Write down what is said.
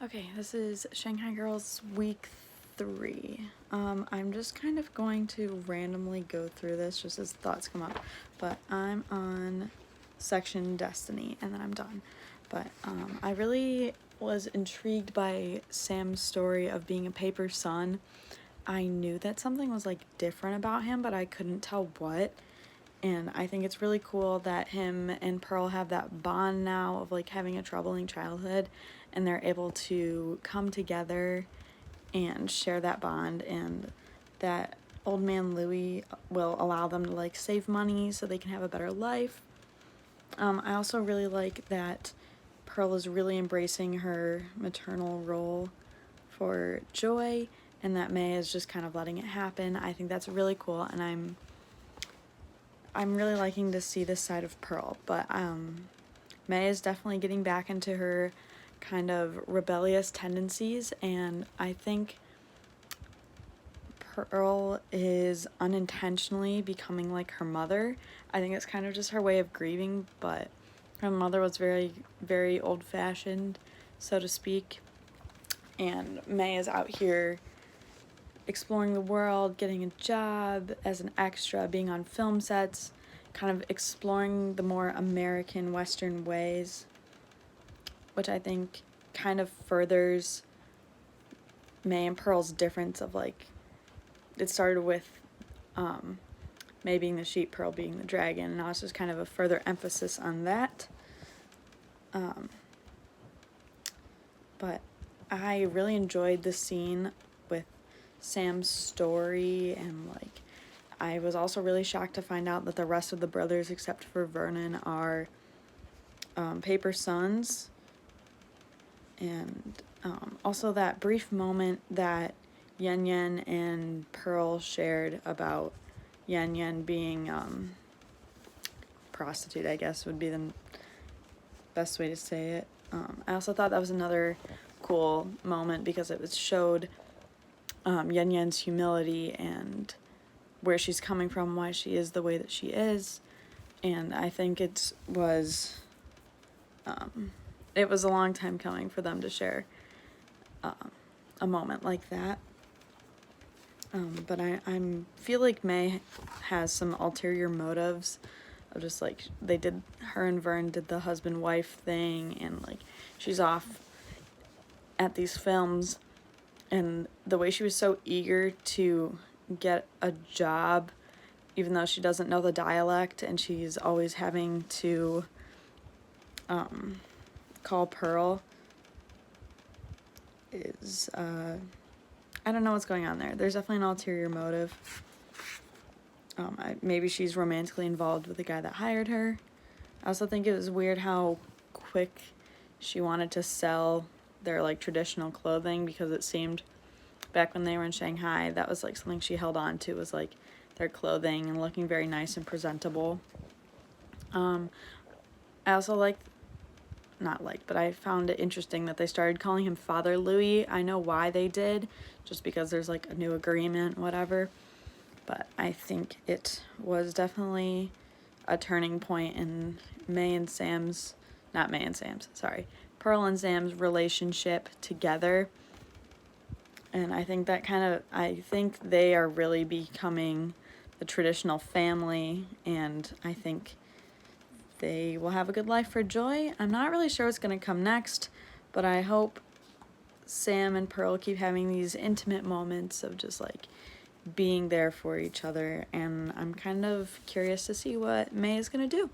Okay, this is Shanghai Girls week 3. I'm just kind of going to randomly go through this just as thoughts come up, but I'm on section Destiny and then I'm done. But I really was intrigued by Sam's story of being a paper son. I knew that something was like different about him, but I couldn't tell what. And I think it's really cool that him and Pearl have that bond now of like having a troubling childhood, and they're able to come together and share that bond, and that old man Louis will allow them to like save money so they can have a better life. I also really like that Pearl is really embracing her maternal role for Joy, and that May is just kind of letting it happen. I think that's really cool, and I'm really liking to see this side of Pearl, but May is definitely getting back into her kind of rebellious tendencies, and I think Pearl is unintentionally becoming like her mother. I think it's kind of just her way of grieving, but her mother was very, very old-fashioned, so to speak, and May is out here exploring the world, getting a job as an extra, being on film sets, kind of exploring the more American Western ways, which I think kind of furthers May and Pearl's difference of like, it started with May being the sheep, Pearl being the dragon, and now it's just kind of a further emphasis on that. But I really enjoyed the scene with Sam's story, and like I was also really shocked to find out that the rest of the brothers except for Vernon are paper sons, and also that brief moment that Yen Yen and Pearl shared about Yen Yen being prostitute, I guess would be the best way to say it. I also thought that was another cool moment because it showed Yen Yen's humility and where she's coming from, why she is the way that she is, and I think it was a long time coming for them to share a moment like that. But I feel like May has some ulterior motives of just like her and Vern did the husband-wife thing, and like she's off at these films, and the way she was so eager to get a job even though she doesn't know the dialect, and she's always having to call Pearl is I don't know what's going on there. There's definitely an ulterior motive. Maybe she's romantically involved with the guy that hired her. I also think it was weird how quick she wanted to sell their like traditional clothing, because it seemed back when they were in Shanghai that was like something she held on to, was like their clothing and looking very nice and presentable. I also but I found it interesting that they started calling him Father Louis. I know why they did, just because there's like a new agreement, whatever. But I think it was definitely a turning point in Pearl and Sam's relationship together. And I think I think they are really becoming the traditional family, and I think they will have a good life for Joy. I'm not really sure what's going to come next, but I hope Sam and Pearl keep having these intimate moments of just like being there for each other, and I'm kind of curious to see what May is going to do.